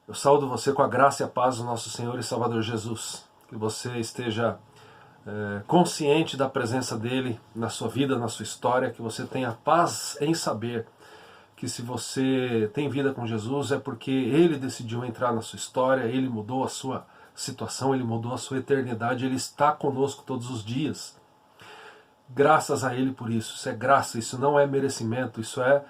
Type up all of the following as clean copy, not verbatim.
Eu saúdo você com a graça e a paz do nosso Senhor e Salvador Jesus. Que você esteja consciente da presença dEle na sua vida, na sua história, que você tenha paz em saber que se você tem vida com Jesus é porque Ele decidiu entrar na sua história, Ele mudou a sua situação, Ele mudou a sua eternidade, Ele está conosco todos os dias. Graças a Ele por isso. Isso é graça, isso não é merecimento, isso é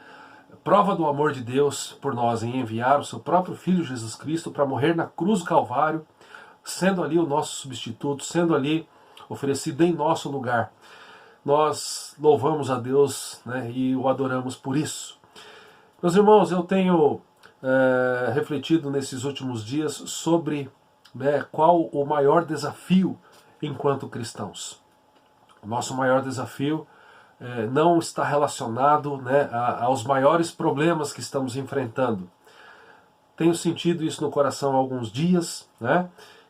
prova do amor de Deus por nós em enviar o seu próprio Filho Jesus Cristo para morrer na cruz do Calvário, sendo ali o nosso substituto, sendo ali oferecido em nosso lugar. Nós louvamos a Deus, né, e o adoramos por isso. Meus irmãos, eu tenho refletido nesses últimos dias sobre qual o maior desafio enquanto cristãos. O nosso maior desafio não está relacionado aos maiores problemas que estamos enfrentando. Tenho sentido isso no coração há alguns dias,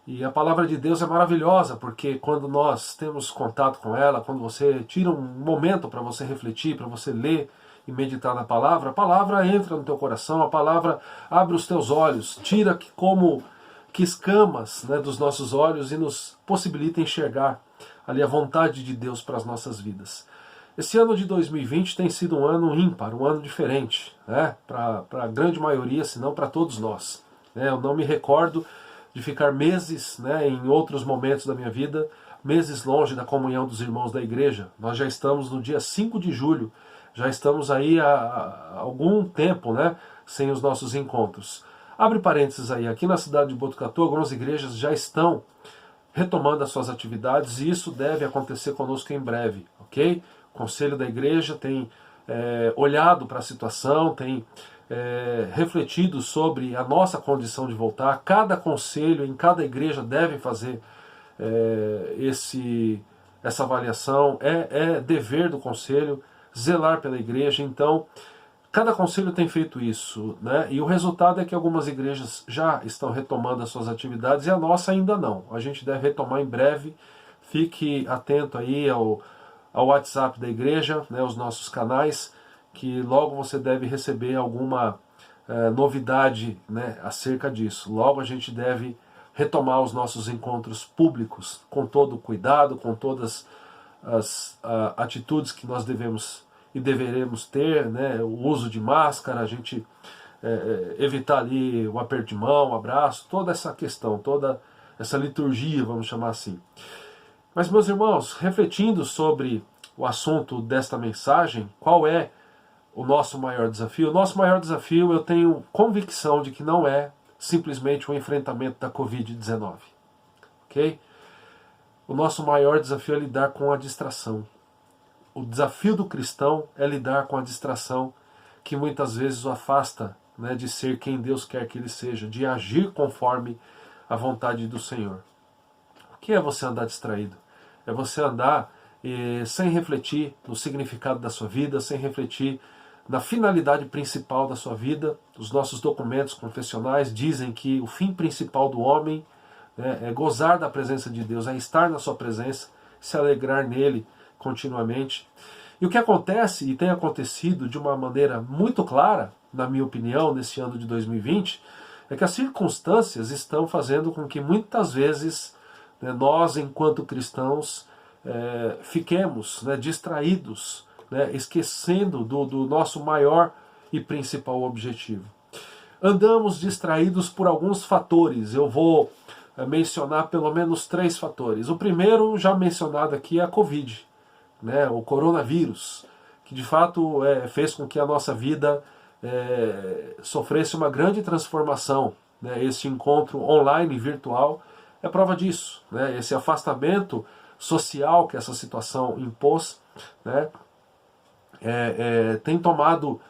e a palavra de Deus é maravilhosa, porque quando nós temos contato com ela, quando você tira um momento para você refletir, para você ler e meditar na palavra, a palavra entra no teu coração, a palavra abre os teus olhos, tira como que escamas dos nossos olhos e nos possibilita enxergar ali a vontade de Deus para as nossas vidas. Esse ano de 2020 tem sido um ano ímpar, um ano diferente, para a grande maioria, se não para todos nós. Eu não me recordo de ficar meses em outros momentos da minha vida, meses longe da comunhão dos irmãos da igreja. Nós já estamos no dia 5 de julho, já estamos aí há algum tempo sem os nossos encontros. Abre parênteses aí, aqui na cidade de Botucatu, algumas igrejas já estão retomando as suas atividades e isso deve acontecer conosco em breve, ok? O Conselho da Igreja tem olhado para a situação, tem refletido sobre a nossa condição de voltar. Cada conselho, em cada igreja, deve fazer essa avaliação. É dever do conselho zelar pela igreja. Então, cada conselho tem feito isso, e o resultado é que algumas igrejas já estão retomando as suas atividades e a nossa ainda não. A gente deve retomar em breve. Fique atento aí ao WhatsApp da igreja, os nossos canais, que logo você deve receber alguma novidade acerca disso. Logo a gente deve retomar os nossos encontros públicos com todo o cuidado, com todas as atitudes que nós devemos e deveremos ter, o uso de máscara, a gente evitar ali o aperto de mão, o abraço, toda essa questão, toda essa liturgia, vamos chamar assim. Mas, meus irmãos, refletindo sobre o assunto desta mensagem, qual é o nosso maior desafio? O nosso maior desafio, eu tenho convicção de que não é simplesmente o enfrentamento da Covid-19. Ok? O nosso maior desafio é lidar com a distração. O desafio do cristão é lidar com a distração que muitas vezes o afasta de ser quem Deus quer que ele seja, de agir conforme a vontade do Senhor. O que é você andar distraído? É você andar sem refletir no significado da sua vida, sem refletir na finalidade principal da sua vida. Os nossos documentos confessionais dizem que o fim principal do homem é gozar da presença de Deus, é estar na sua presença, se alegrar nele continuamente. E o que acontece, e tem acontecido de uma maneira muito clara, na minha opinião, nesse ano de 2020, é que as circunstâncias estão fazendo com que muitas vezes nós, enquanto cristãos, fiquemos distraídos, esquecendo do nosso maior e principal objetivo. Andamos distraídos por alguns fatores. Eu vou mencionar pelo menos 3 fatores. O primeiro, já mencionado aqui, é a Covid, o coronavírus, que de fato fez com que a nossa vida sofresse uma grande transformação. Esse encontro online, virtual, é prova disso. Esse afastamento social que essa situação impôs tem tomado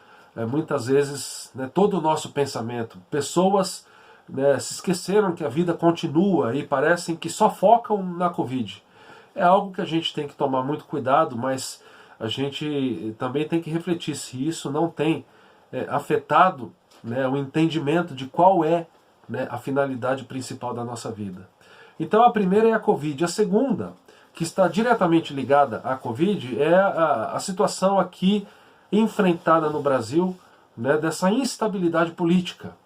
muitas vezes todo o nosso pensamento. Pessoas se esqueceram que a vida continua e parecem que só focam na Covid. É algo que a gente tem que tomar muito cuidado, mas a gente também tem que refletir se isso não tem afetado o entendimento de qual é a finalidade principal da nossa vida. Então a primeira é a Covid. A segunda, que está diretamente ligada à Covid, é a situação aqui enfrentada no Brasil dessa instabilidade política.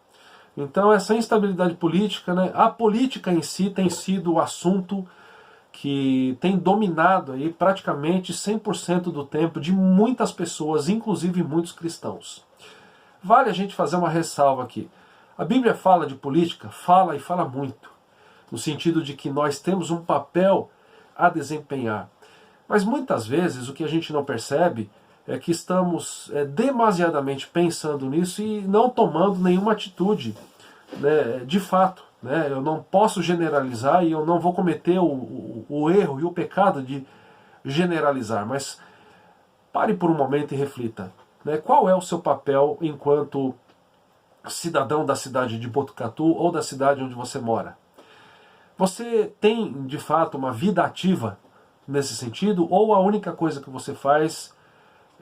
Então essa instabilidade política, né, a política em si tem sido o assunto que tem dominado aí praticamente 100% do tempo de muitas pessoas, inclusive muitos cristãos. Vale a gente fazer uma ressalva aqui. A Bíblia fala de política? Fala e fala muito, no sentido de que nós temos um papel a desempenhar. Mas muitas vezes o que a gente não percebe é que estamos demasiadamente pensando nisso e não tomando nenhuma atitude, né, de fato. Né? Eu não posso generalizar e eu não vou cometer o erro e o pecado de generalizar, mas pare por um momento e reflita. Né? Qual é o seu papel enquanto cidadão da cidade de Botucatu ou da cidade onde você mora? Você tem, de fato, uma vida ativa nesse sentido, ou a única coisa que você faz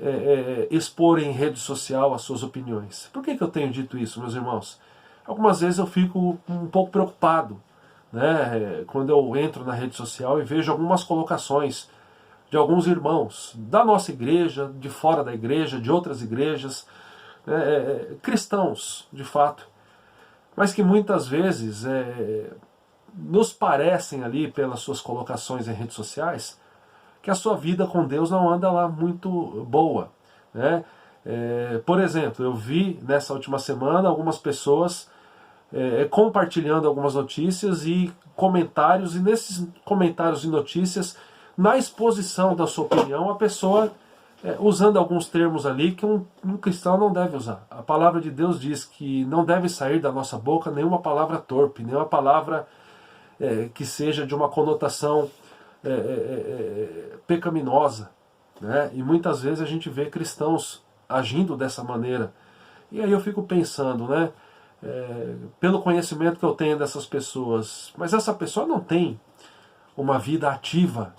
é expor em rede social as suas opiniões? Por que eu tenho dito isso, meus irmãos? Algumas vezes eu fico um pouco preocupado, né, quando eu entro na rede social e vejo algumas colocações de alguns irmãos da nossa igreja, de fora da igreja, de outras igrejas, cristãos, de fato, mas que muitas vezes nos parecem ali, pelas suas colocações em redes sociais, que a sua vida com Deus não anda lá muito boa. Né? Por exemplo, eu vi nessa última semana algumas pessoas compartilhando algumas notícias e comentários, e nesses comentários e notícias, na exposição da sua opinião, a pessoa usando alguns termos ali que um cristão não deve usar. A palavra de Deus diz que não deve sair da nossa boca nenhuma palavra torpe, nenhuma palavra que seja de uma conotação pecaminosa. Né? E muitas vezes a gente vê cristãos agindo dessa maneira. E aí eu fico pensando, né, pelo conhecimento que eu tenho dessas pessoas, mas essa pessoa não tem uma vida ativa,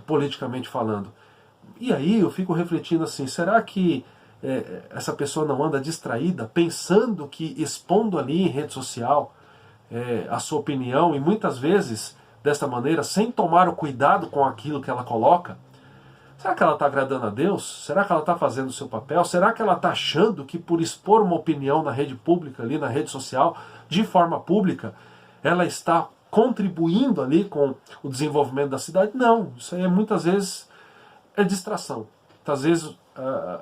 politicamente falando. E aí eu fico refletindo assim, será que essa pessoa não anda distraída, pensando que expondo ali em rede social a sua opinião, e muitas vezes desta maneira, sem tomar o cuidado com aquilo que ela coloca? Será que ela está agradando a Deus? Será que ela está fazendo o seu papel? Será que ela está achando que por expor uma opinião na rede pública, ali na rede social, de forma pública, ela está contribuindo ali com o desenvolvimento da cidade? Não, isso aí muitas vezes é distração. Às vezes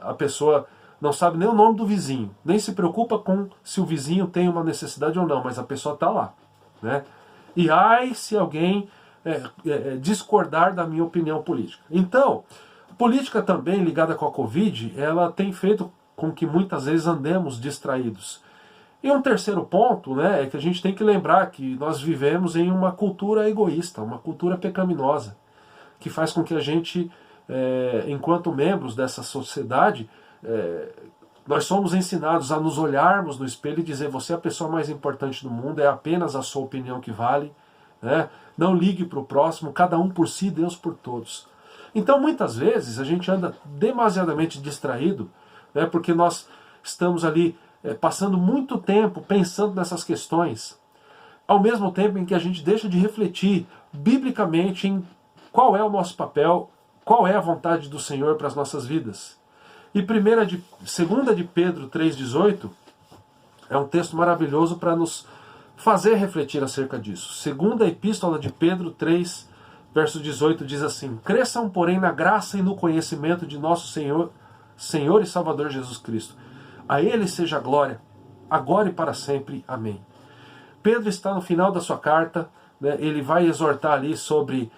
a pessoa não sabe nem o nome do vizinho, nem se preocupa com se o vizinho tem uma necessidade ou não, mas a pessoa está lá. Né? E ai se alguém discordar da minha opinião política. Então, a política também ligada com a Covid, ela tem feito com que muitas vezes andemos distraídos. E um terceiro ponto, né, é que a gente tem que lembrar que nós vivemos em uma cultura egoísta, uma cultura pecaminosa, que faz com que a gente, enquanto membros dessa sociedade, nós somos ensinados a nos olharmos no espelho e dizer: você é a pessoa mais importante do mundo, é apenas a sua opinião que vale. Né? Não ligue para o próximo, cada um por si, Deus por todos. Então muitas vezes a gente anda demasiadamente distraído, né, porque nós estamos ali passando muito tempo pensando nessas questões, ao mesmo tempo em que a gente deixa de refletir biblicamente em qual é o nosso papel, qual é a vontade do Senhor para as nossas vidas. E 2 de Pedro 3,18 é um texto maravilhoso para nos fazer refletir acerca disso. Segunda Epístola de Pedro 3, verso 18 diz assim: cresçam, porém, na graça e no conhecimento de nosso Senhor e Salvador Jesus Cristo. A Ele seja a glória, agora e para sempre. Amém. Pedro está no final da sua carta, né, ele vai exortar ali sobre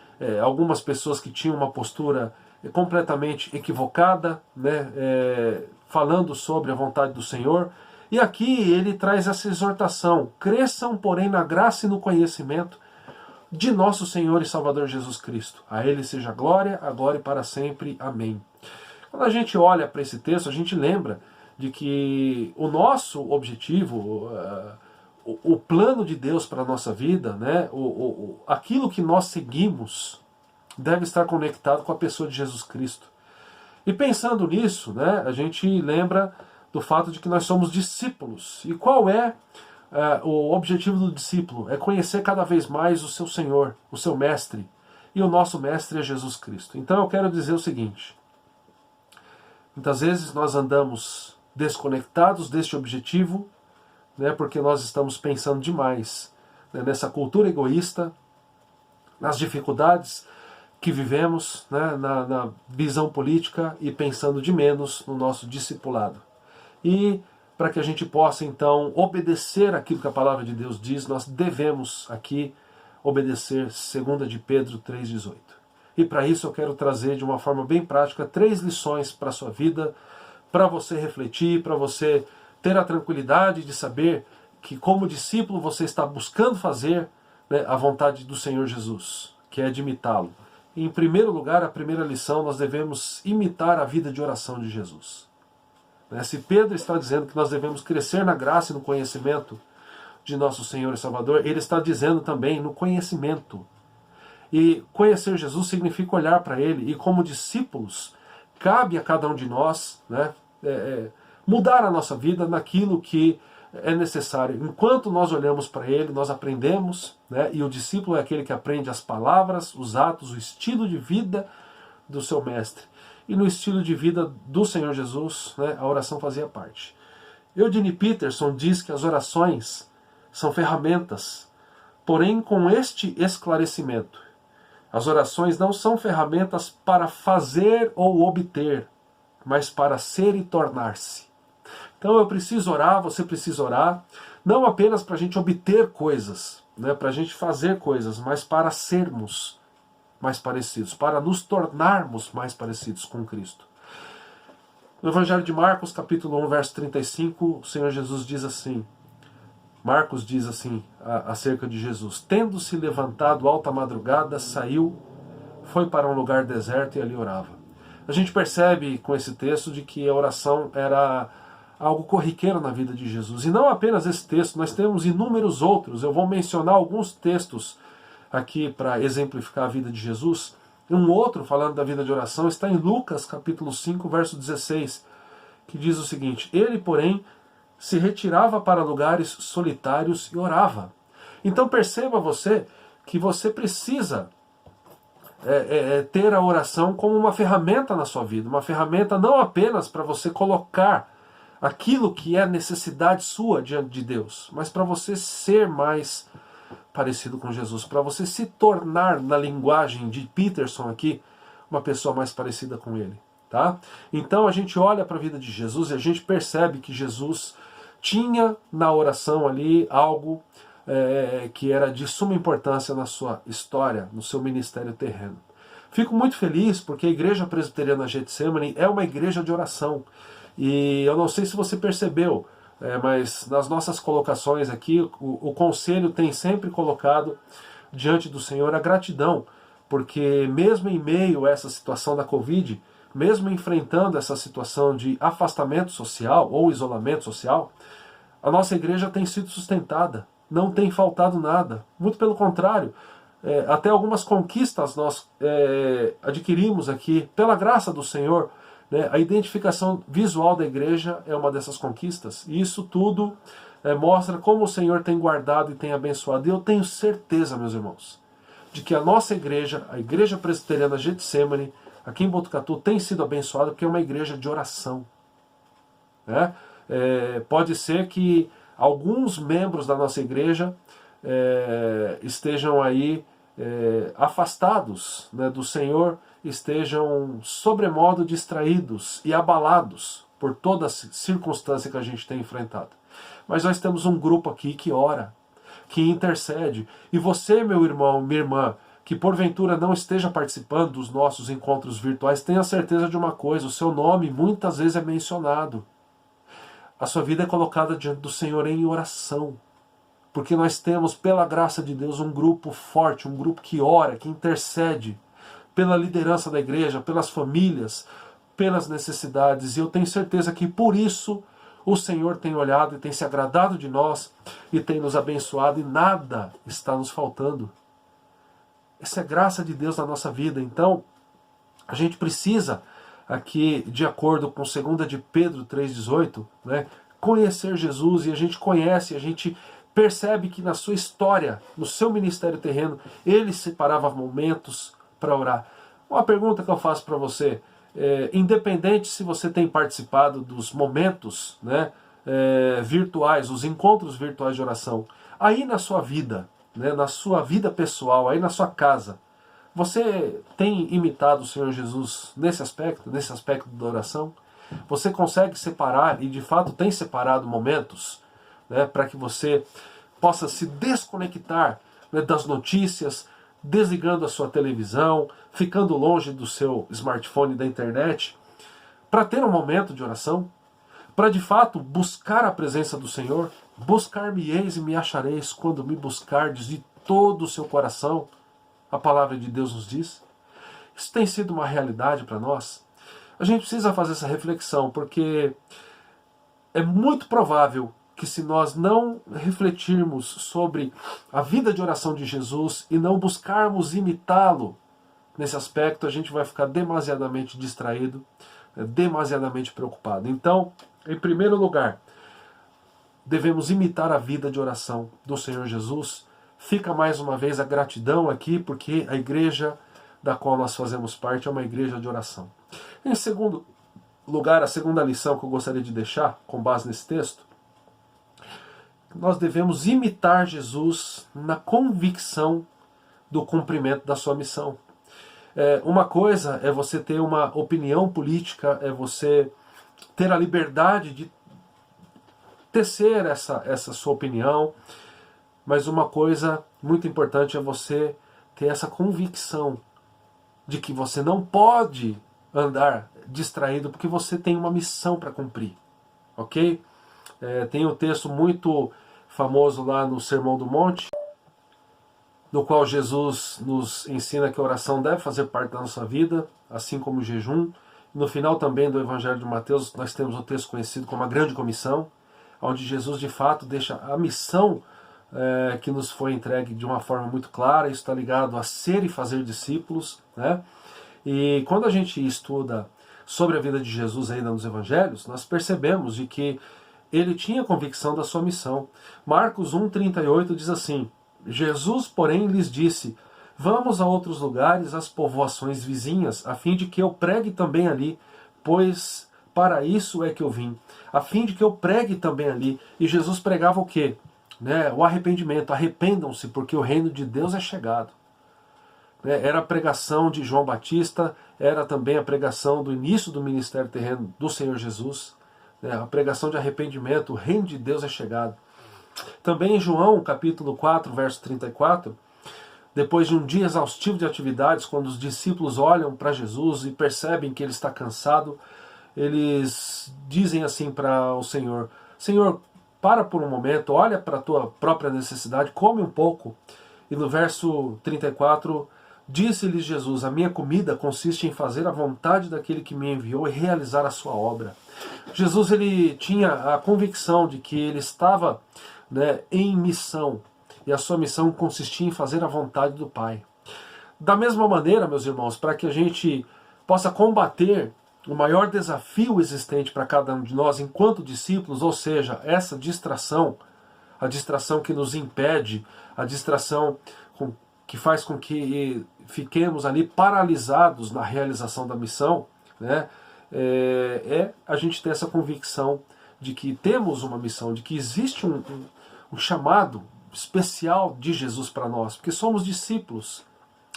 algumas pessoas que tinham uma postura completamente equivocada, né, falando sobre a vontade do Senhor. E aqui ele traz essa exortação: cresçam, porém, na graça e no conhecimento de nosso Senhor e Salvador Jesus Cristo. A Ele seja a glória, agora e para sempre. Amém. Quando a gente olha para esse texto, a gente lembra de que o nosso objetivo, o plano de Deus para a nossa vida, né, aquilo que nós seguimos, deve estar conectado com a pessoa de Jesus Cristo. E pensando nisso, né, a gente lembra do fato de que nós somos discípulos. E qual é o objetivo do discípulo? É conhecer cada vez mais o seu Senhor, o seu Mestre. E o nosso Mestre é Jesus Cristo. Então eu quero dizer o seguinte: muitas vezes nós andamos desconectados deste objetivo, né, porque nós estamos pensando demais, né, nessa cultura egoísta, nas dificuldades que vivemos, né, na visão política, e pensando de menos no nosso discipulado. E para que a gente possa então obedecer aquilo que a palavra de Deus diz, nós devemos aqui obedecer 2 de Pedro 3,18. E para isso eu quero trazer de uma forma bem prática 3 lições para a sua vida, para você refletir, para você ter a tranquilidade de saber que como discípulo você está buscando fazer, né, a vontade do Senhor Jesus, que é de imitá-lo. E, em primeiro lugar, a primeira lição, nós devemos imitar a vida de oração de Jesus. Se Pedro está dizendo que nós devemos crescer na graça e no conhecimento de nosso Senhor e Salvador, ele está dizendo também no conhecimento. E conhecer Jesus significa olhar para Ele, e como discípulos, cabe a cada um de nós, né, mudar a nossa vida naquilo que é necessário. Enquanto nós olhamos para Ele, nós aprendemos, né, e o discípulo é aquele que aprende as palavras, os atos, o estilo de vida do seu mestre. E no estilo de vida do Senhor Jesus, né, a oração fazia parte. Eugene Peterson diz que as orações são ferramentas, porém com este esclarecimento: as orações não são ferramentas para fazer ou obter, mas para ser e tornar-se. Então eu preciso orar, você precisa orar, não apenas para a gente obter coisas, né, para a gente fazer coisas, mas para sermos mais parecidos, para nos tornarmos mais parecidos com Cristo. No Evangelho de Marcos, capítulo 1, verso 35, o Senhor Jesus diz assim, Marcos diz assim acerca de Jesus: tendo-se levantado alta madrugada, saiu, foi para um lugar deserto e ali orava. A gente percebe com esse texto de que a oração era algo corriqueiro na vida de Jesus. E não apenas esse texto, nós temos inúmeros outros. Eu vou mencionar alguns textos aqui para exemplificar a vida de Jesus. Um outro, falando da vida de oração, está em Lucas capítulo 5, verso 16, que diz o seguinte: ele, porém, se retirava para lugares solitários e orava. Então perceba você que você precisa ter a oração como uma ferramenta na sua vida, uma ferramenta não apenas para você colocar aquilo que é necessidade sua diante de Deus, mas para você ser mais parecido com Jesus, para você se tornar, na linguagem de Peterson aqui, uma pessoa mais parecida com Ele. Tá? Então a gente olha para a vida de Jesus e a gente percebe que Jesus tinha na oração ali algo que era de suma importância na sua história, no seu ministério terreno. Fico muito feliz porque a Igreja Presbiteriana Getsemane é uma igreja de oração. E eu não sei se você percebeu, mas nas nossas colocações aqui, o conselho tem sempre colocado diante do Senhor a gratidão, porque mesmo em meio a essa situação da Covid, mesmo enfrentando essa situação de afastamento social ou isolamento social, a nossa igreja tem sido sustentada, não tem faltado nada, muito pelo contrário, até algumas conquistas nós adquirimos aqui, pela graça do Senhor, né? A identificação visual da igreja é uma dessas conquistas, e isso tudo mostra como o Senhor tem guardado e tem abençoado. E eu tenho certeza, meus irmãos, de que a nossa igreja, a Igreja Presbiteriana Getsemane, aqui em Botucatu, tem sido abençoada porque é uma igreja de oração. Né? Pode ser que alguns membros da nossa igreja estejam aí afastados, né, do Senhor, estejam sobremodo distraídos e abalados por toda a circunstância que a gente tem enfrentado. Mas nós temos um grupo aqui que ora, que intercede. E você, meu irmão, minha irmã, que porventura não esteja participando dos nossos encontros virtuais, tenha certeza de uma coisa: o seu nome muitas vezes é mencionado. A sua vida é colocada diante do Senhor em oração. Porque nós temos, pela graça de Deus, um grupo forte, um grupo que ora, que intercede pela liderança da igreja, pelas famílias, pelas necessidades. E eu tenho certeza que por isso o Senhor tem olhado e tem se agradado de nós e tem nos abençoado, e nada está nos faltando. Essa é a graça de Deus na nossa vida. Então, a gente precisa, aqui, de acordo com 2 de Pedro 3,18, né, conhecer Jesus, e a gente conhece, a gente percebe que na sua história, no seu ministério terreno, ele separava momentos para orar. Uma pergunta que eu faço para você: independente se você tem participado dos momentos, né, virtuais, os encontros virtuais de oração, aí na sua vida, né, na sua vida pessoal, aí na sua casa, você tem imitado o Senhor Jesus nesse aspecto da oração? Você consegue separar, e de fato tem separado momentos, né, para que você possa se desconectar, né, das notícias, desligando a sua televisão, ficando longe do seu smartphone e da internet, para ter um momento de oração? Para de fato buscar a presença do Senhor? Buscar-me-eis e me achareis quando me buscardes de todo o seu coração, a palavra de Deus nos diz. Isso tem sido uma realidade para nós. A gente precisa fazer essa reflexão, porque é muito provável que se nós não refletirmos sobre a vida de oração de Jesus e não buscarmos imitá-lo nesse aspecto, a gente vai ficar demasiadamente distraído, demasiadamente preocupado. Então, em primeiro lugar, devemos imitar a vida de oração do Senhor Jesus. Fica mais uma vez a gratidão aqui, porque a igreja da qual nós fazemos parte é uma igreja de oração. Em segundo lugar, a segunda lição que eu gostaria de deixar, com base nesse texto, nós devemos imitar Jesus na convicção do cumprimento da sua missão. Uma coisa é você ter uma opinião política, é você ter a liberdade de tecer essa sua opinião, mas uma coisa muito importante é você ter essa convicção de que você não pode andar distraído porque você tem uma missão para cumprir, ok? Tem um texto muito famoso lá no Sermão do Monte, no qual Jesus nos ensina que a oração deve fazer parte da nossa vida, assim como o jejum. No final também do Evangelho de Mateus nós temos o texto conhecido como a Grande Comissão, onde Jesus de fato deixa a missão que nos foi entregue de uma forma muito clara. Isso está ligado a ser e fazer discípulos, né? E quando a gente estuda sobre a vida de Jesus ainda nos Evangelhos, nós percebemos de que ele tinha convicção da sua missão. Marcos 1,38 diz assim: Jesus, porém, lhes disse: vamos a outros lugares, às povoações vizinhas, a fim de que eu pregue também ali, pois para isso é que eu vim, a fim de que eu pregue também ali. E Jesus pregava o quê? O arrependimento. Arrependam-se, porque o reino de Deus é chegado. Era a pregação de João Batista, era também a pregação do início do ministério terreno do Senhor Jesus, a pregação de arrependimento, o reino de Deus é chegado. Também em João, capítulo 4, verso 34, depois de um dia exaustivo de atividades, quando os discípulos olham para Jesus e percebem que ele está cansado, eles dizem assim para o Senhor: Senhor, para por um momento, olha para a tua própria necessidade, come um pouco. E no verso 34, disse-lhes Jesus: a minha comida consiste em fazer a vontade daquele que me enviou e realizar a sua obra. Jesus, ele tinha a convicção de que ele estava em missão, e a sua missão consistia em fazer a vontade do Pai. Da mesma maneira, meus irmãos, para que a gente possa combater o maior desafio existente para cada um de nós enquanto discípulos, ou seja, essa distração, a distração que nos impede, a distração que faz com que fiquemos ali paralisados na realização da missão, a gente ter essa convicção de que temos uma missão, de que existe um chamado especial de Jesus para nós, porque somos discípulos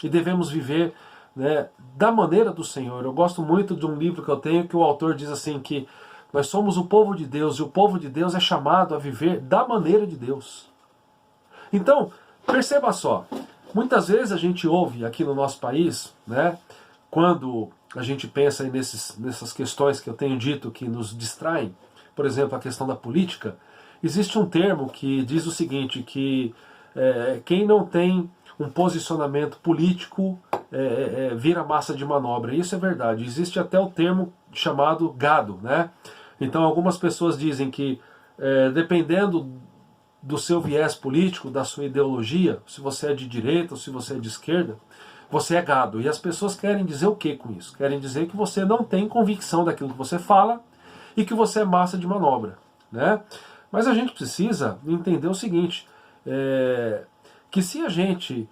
e devemos viver da maneira do Senhor. Eu gosto muito de um livro que eu tenho, que o autor diz assim, que nós somos o povo de Deus, e o povo de Deus é chamado a viver da maneira de Deus. Então, perceba só, muitas vezes a gente ouve aqui no nosso país, quando a gente pensa aí nessas questões que eu tenho dito que nos distraem, por exemplo, a questão da política, existe um termo que diz o seguinte, que quem não tem um posicionamento político vira massa de manobra. Isso é verdade. Existe até o termo chamado gado, Então algumas pessoas dizem que dependendo do seu viés político, da sua ideologia, se você é de direita ou se você é de esquerda, você é gado. E as pessoas querem dizer o que com isso? Querem dizer que você não tem convicção daquilo que você fala e que você é massa de manobra, Mas a gente precisa entender o seguinte, que se a gente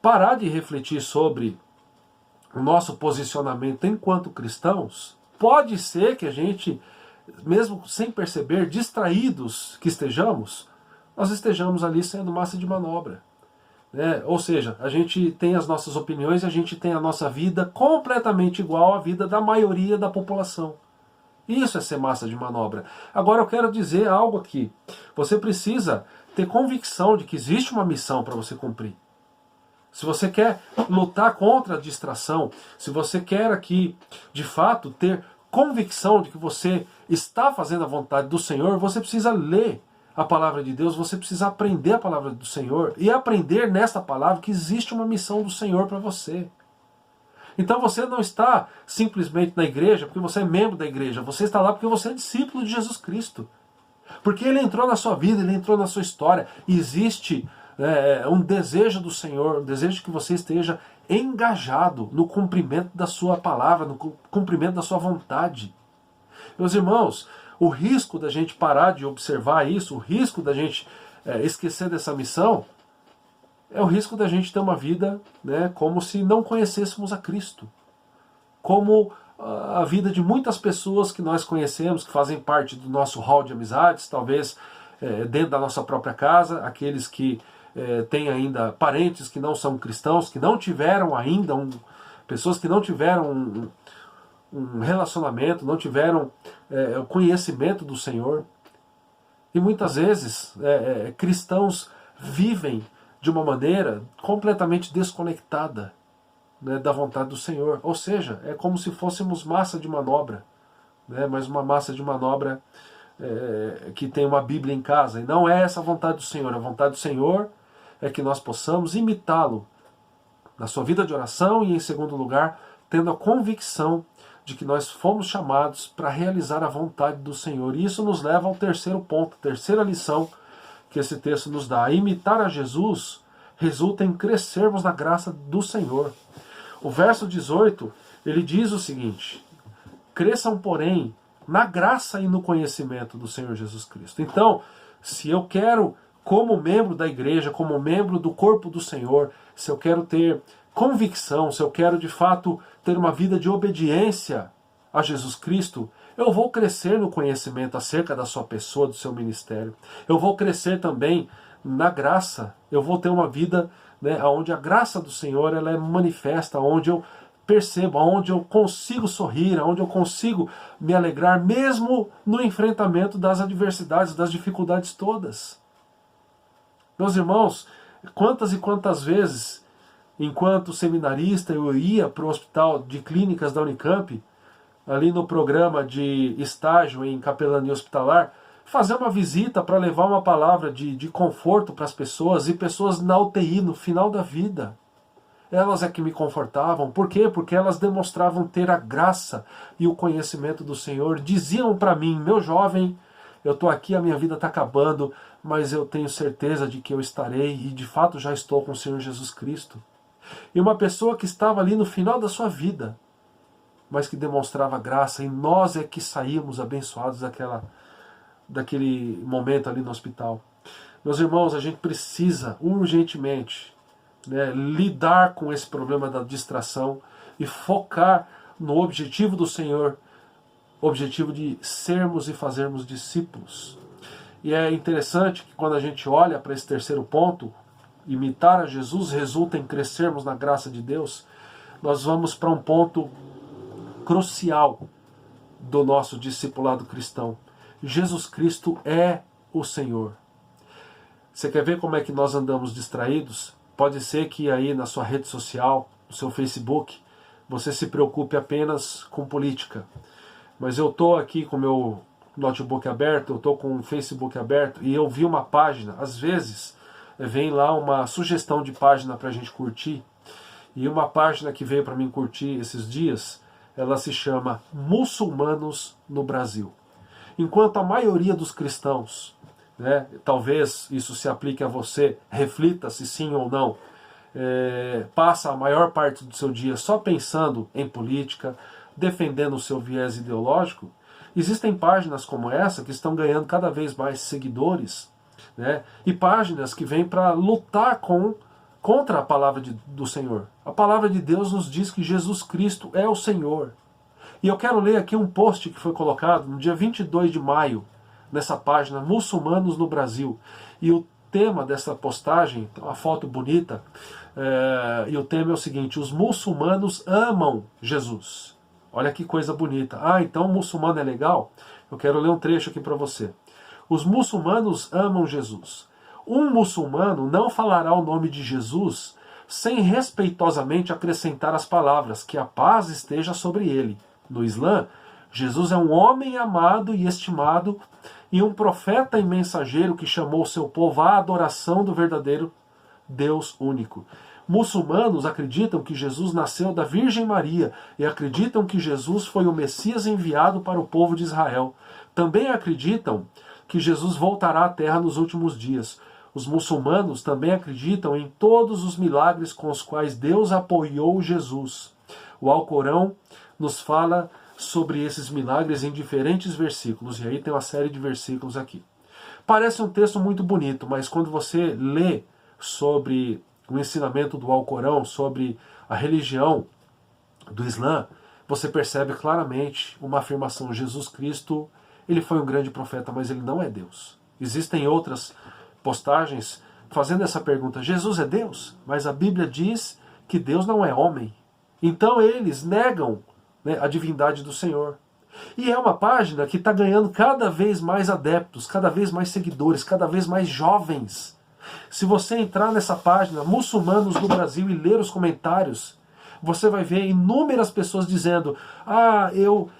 parar de refletir sobre o nosso posicionamento enquanto cristãos, pode ser que a gente mesmo sem perceber, distraídos que estejamos, nós estejamos ali sendo massa de manobra. Ou seja, a gente tem as nossas opiniões e a gente tem a nossa vida completamente igual à vida da maioria da população. Isso é ser massa de manobra. Agora eu quero dizer algo aqui. Você precisa ter convicção de que existe uma missão para você cumprir. Se você quer lutar contra a distração, se você quer aqui, de fato, ter convicção de que você está fazendo a vontade do Senhor, você precisa ler a palavra de Deus, você precisa aprender a palavra do Senhor e aprender nesta palavra que existe uma missão do Senhor para você. Então você não está simplesmente na igreja porque você é membro da igreja, você está lá porque você é discípulo de Jesus Cristo. Porque Ele entrou na sua vida, Ele entrou na sua história. E existe um desejo do Senhor, um desejo que você esteja engajado no cumprimento da sua palavra, no cumprimento da sua vontade. Meus irmãos, o risco da gente parar de observar isso, o risco da gente esquecer dessa missão, é o risco da gente ter uma vida como se não conhecêssemos a Cristo. Como a vida de muitas pessoas que nós conhecemos, que fazem parte do nosso hall de amizades, talvez dentro da nossa própria casa, aqueles que têm ainda parentes que não são cristãos, que não tiveram ainda, pessoas que não tiveram um relacionamento, não tiveram o conhecimento do Senhor. E muitas vezes cristãos vivem de uma maneira completamente desconectada da vontade do Senhor. Ou seja, é como se fôssemos massa de manobra, mas uma massa de manobra que tem uma Bíblia em casa. E não é essa a vontade do Senhor. A vontade do Senhor é que nós possamos imitá-lo na sua vida de oração e, em segundo lugar, tendo a convicção de que nós fomos chamados para realizar a vontade do Senhor. E isso nos leva ao terceiro ponto, a terceira lição que esse texto nos dá. Imitar a Jesus resulta em crescermos na graça do Senhor. O verso 18, ele diz o seguinte: cresçam, porém, na graça e no conhecimento do Senhor Jesus Cristo. Então, se eu quero, como membro da igreja, como membro do corpo do Senhor, se eu quero ter convicção, se eu quero de fato ter uma vida de obediência a Jesus Cristo, eu vou crescer no conhecimento acerca da sua pessoa, do seu ministério. Eu vou crescer também na graça. Eu vou ter uma vida onde a graça do Senhor ela é manifesta, onde eu percebo, onde eu consigo sorrir, onde eu consigo me alegrar, mesmo no enfrentamento das adversidades, das dificuldades todas. Meus irmãos, quantas e quantas vezes, enquanto seminarista, eu ia para o hospital de clínicas da Unicamp, ali no programa de estágio em capelania hospitalar, fazer uma visita para levar uma palavra de conforto para as pessoas, e pessoas na UTI no final da vida. Elas é que me confortavam. Por quê? Porque elas demonstravam ter a graça e o conhecimento do Senhor. Diziam para mim: meu jovem, eu estou aqui, a minha vida está acabando, mas eu tenho certeza de que eu estarei, e de fato já estou com o Senhor Jesus Cristo. E uma pessoa que estava ali no final da sua vida, mas que demonstrava graça, e nós é que saímos abençoados daquele momento ali no hospital. Meus irmãos, a gente precisa urgentemente lidar com esse problema da distração e focar no objetivo do Senhor, o objetivo de sermos e fazermos discípulos. E é interessante que quando a gente olha para esse terceiro ponto, imitar a Jesus resulta em crescermos na graça de Deus, nós vamos para um ponto crucial do nosso discipulado cristão. Jesus Cristo é o Senhor. Você quer ver como é que nós andamos distraídos? Pode ser que aí na sua rede social, no seu Facebook, você se preocupe apenas com política. Mas eu estou aqui com o meu notebook aberto, eu estou com o Facebook aberto, e eu vi uma página, às vezes vem lá uma sugestão de página para a gente curtir, e uma página que veio para mim curtir esses dias, ela se chama Muçulmanos no Brasil. Enquanto a maioria dos cristãos, talvez isso se aplique a você, reflita se sim ou não, passa a maior parte do seu dia só pensando em política, defendendo o seu viés ideológico, existem páginas como essa que estão ganhando cada vez mais seguidores, e páginas que vêm para lutar contra a palavra do Senhor. A palavra de Deus nos diz que Jesus Cristo é o Senhor. E eu quero ler aqui um post que foi colocado no dia 22 de maio, nessa página Muçulmanos no Brasil. E o tema dessa postagem, uma foto bonita, e o tema é o seguinte: os muçulmanos amam Jesus. Olha que coisa bonita. Ah, então o muçulmano é legal? Eu quero ler um trecho aqui para você. Os muçulmanos amam Jesus. Um muçulmano não falará o nome de Jesus sem respeitosamente acrescentar as palavras, que a paz esteja sobre ele. No Islã, Jesus é um homem amado e estimado e um profeta e mensageiro que chamou seu povo à adoração do verdadeiro Deus único. Muçulmanos acreditam que Jesus nasceu da Virgem Maria e acreditam que Jesus foi o Messias enviado para o povo de Israel. Também acreditam que Jesus voltará à Terra nos últimos dias. Os muçulmanos também acreditam em todos os milagres com os quais Deus apoiou Jesus. O Alcorão nos fala sobre esses milagres em diferentes versículos, e aí tem uma série de versículos aqui. Parece um texto muito bonito, mas quando você lê sobre o ensinamento do Alcorão, sobre a religião do Islã, você percebe claramente uma afirmação: Jesus Cristo, ele foi um grande profeta, mas ele não é Deus. Existem outras postagens fazendo essa pergunta: Jesus é Deus? Mas a Bíblia diz que Deus não é homem. Então eles negam, né, a divindade do Senhor. E é uma página que está ganhando cada vez mais adeptos, cada vez mais seguidores, cada vez mais jovens. Se você entrar nessa página, Muçulmanos do Brasil, e ler os comentários, você vai ver inúmeras pessoas dizendo: ah, eu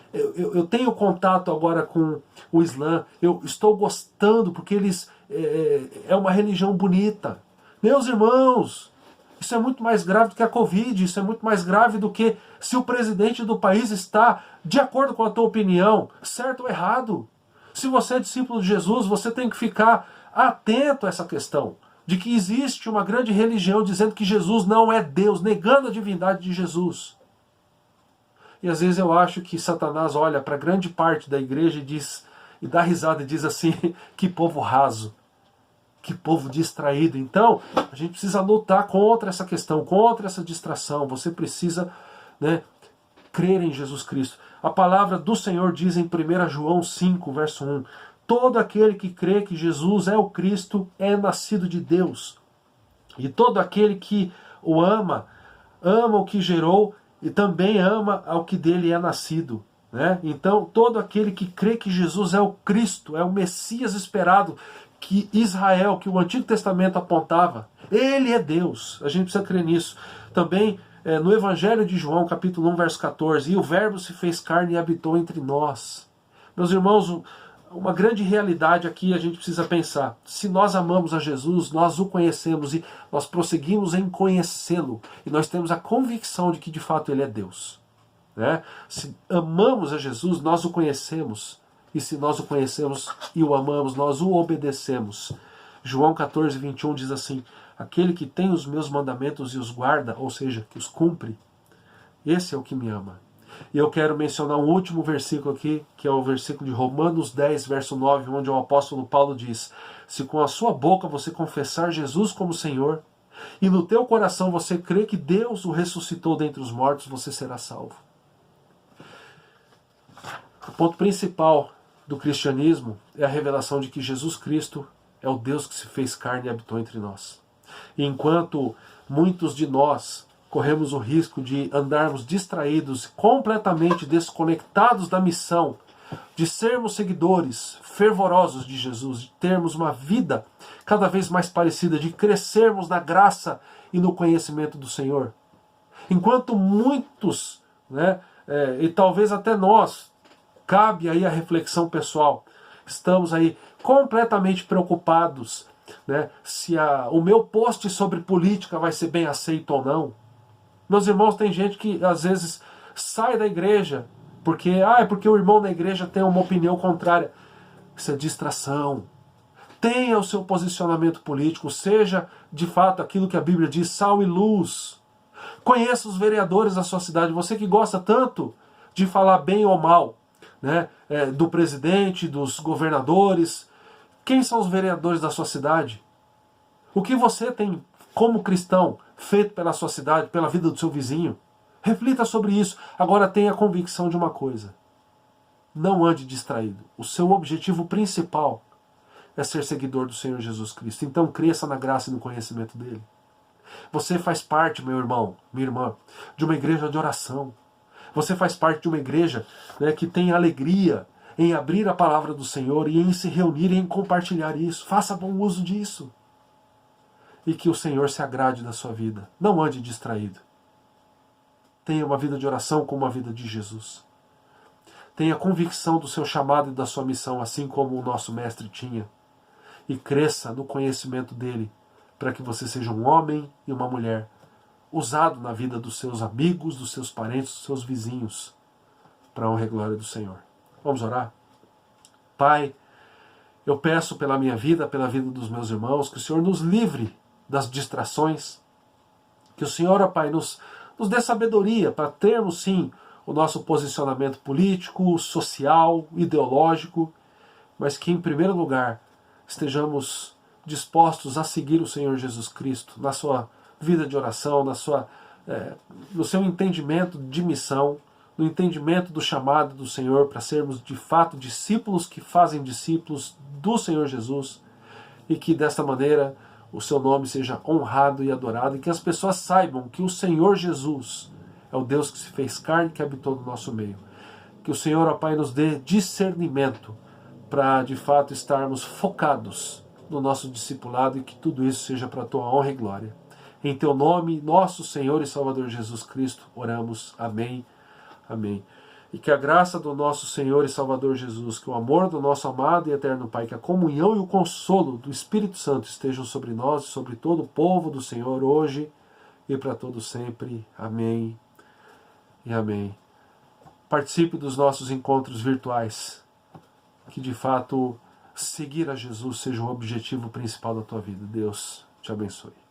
tenho contato agora com o Islã, eu estou gostando porque eles é uma religião bonita. Meus irmãos, isso é muito mais grave do que a Covid, isso é muito mais grave do que se o presidente do país está de acordo com a tua opinião, certo ou errado. Se você é discípulo de Jesus, você tem que ficar atento a essa questão, de que existe uma grande religião dizendo que Jesus não é Deus, negando a divindade de Jesus. E às vezes eu acho que Satanás olha para grande parte da igreja e dá risada e diz assim: que povo raso, que povo distraído. Então, a gente precisa lutar contra essa questão, contra essa distração. Você precisa, né, crer em Jesus Cristo. A palavra do Senhor diz em 1 João 5, verso 1: todo aquele que crê que Jesus é o Cristo é nascido de Deus. E todo aquele que o ama, ama o que gerou e também ama ao que dele é nascido. Né? Então, todo aquele que crê que Jesus é o Cristo, é o Messias esperado, que Israel, que o Antigo Testamento apontava, ele é Deus. A gente precisa crer nisso. Também no Evangelho de João, capítulo 1, verso 14, e o Verbo se fez carne e habitou entre nós. Meus irmãos, uma grande realidade aqui a gente precisa pensar: se nós amamos a Jesus, nós o conhecemos e nós prosseguimos em conhecê-lo, e nós temos a convicção de que de fato ele é Deus. Né? Se amamos a Jesus, nós o conhecemos, e se nós o conhecemos e o amamos, nós o obedecemos. João 14, 21 diz assim: aquele que tem os meus mandamentos e os guarda, ou seja, que os cumpre, esse é o que me ama. E eu quero mencionar um último versículo aqui, que é o versículo de Romanos 10, verso 9, onde o apóstolo Paulo diz: se com a sua boca você confessar Jesus como Senhor, e no teu coração você crê que Deus o ressuscitou dentre os mortos, você será salvo. O ponto principal do cristianismo é a revelação de que Jesus Cristo é o Deus que se fez carne e habitou entre nós. E enquanto muitos de nós corremos o risco de andarmos distraídos, completamente desconectados da missão, de sermos seguidores fervorosos de Jesus, de termos uma vida cada vez mais parecida, de crescermos na graça e no conhecimento do Senhor. Enquanto muitos, né, e talvez até nós, cabe aí a reflexão pessoal, estamos aí completamente preocupados, né, se o meu post sobre política vai ser bem aceito ou não. Meus irmãos, tem gente que às vezes sai da igreja porque o irmão da igreja tem uma opinião contrária. Isso é distração. Tenha o seu posicionamento político, seja de fato aquilo que a Bíblia diz, sal e luz. Conheça os vereadores da sua cidade. Você que gosta tanto de falar bem ou mal, né, do presidente, dos governadores. Quem são os vereadores da sua cidade? O que você tem, como cristão, feito pela sua cidade, pela vida do seu vizinho? Reflita sobre isso. Agora tenha a convicção de uma coisa. Não ande distraído. O seu objetivo principal é ser seguidor do Senhor Jesus Cristo. Então cresça na graça e no conhecimento dele. Você faz parte, meu irmão, minha irmã, de uma igreja de oração. Você faz parte de uma igreja, né, que tem alegria em abrir a palavra do Senhor e em se reunir e em compartilhar isso. Faça bom uso disso. E que o Senhor se agrade da sua vida. Não ande distraído. Tenha uma vida de oração como a vida de Jesus. Tenha convicção do seu chamado e da sua missão, assim como o nosso mestre tinha. E cresça no conhecimento dele, para que você seja um homem e uma mulher usado na vida dos seus amigos, dos seus parentes, dos seus vizinhos, para a honra e glória do Senhor. Vamos orar? Pai, eu peço pela minha vida, pela vida dos meus irmãos, que o Senhor nos livre das distrações, que o Senhor, ó Pai, nos dê sabedoria para termos, sim, o nosso posicionamento político, social, ideológico, mas que, em primeiro lugar, estejamos dispostos a seguir o Senhor Jesus Cristo na sua vida de oração, no seu entendimento de missão, no entendimento do chamado do Senhor para sermos de fato discípulos que fazem discípulos do Senhor Jesus, e que desta maneira o seu nome seja honrado e adorado, e que as pessoas saibam que o Senhor Jesus é o Deus que se fez carne, que habitou no nosso meio. Que o Senhor, ó Pai, nos dê discernimento para de fato estarmos focados no nosso discipulado, e que tudo isso seja para a tua honra e glória. Em teu nome, nosso Senhor e Salvador Jesus Cristo, oramos. Amém. Amém. E que a graça do nosso Senhor e Salvador Jesus, que o amor do nosso amado e eterno Pai, que a comunhão e o consolo do Espírito Santo estejam sobre nós e sobre todo o povo do Senhor hoje e para todo sempre. Amém e amém. Participe dos nossos encontros virtuais. Que de fato seguir a Jesus seja o objetivo principal da tua vida. Deus te abençoe.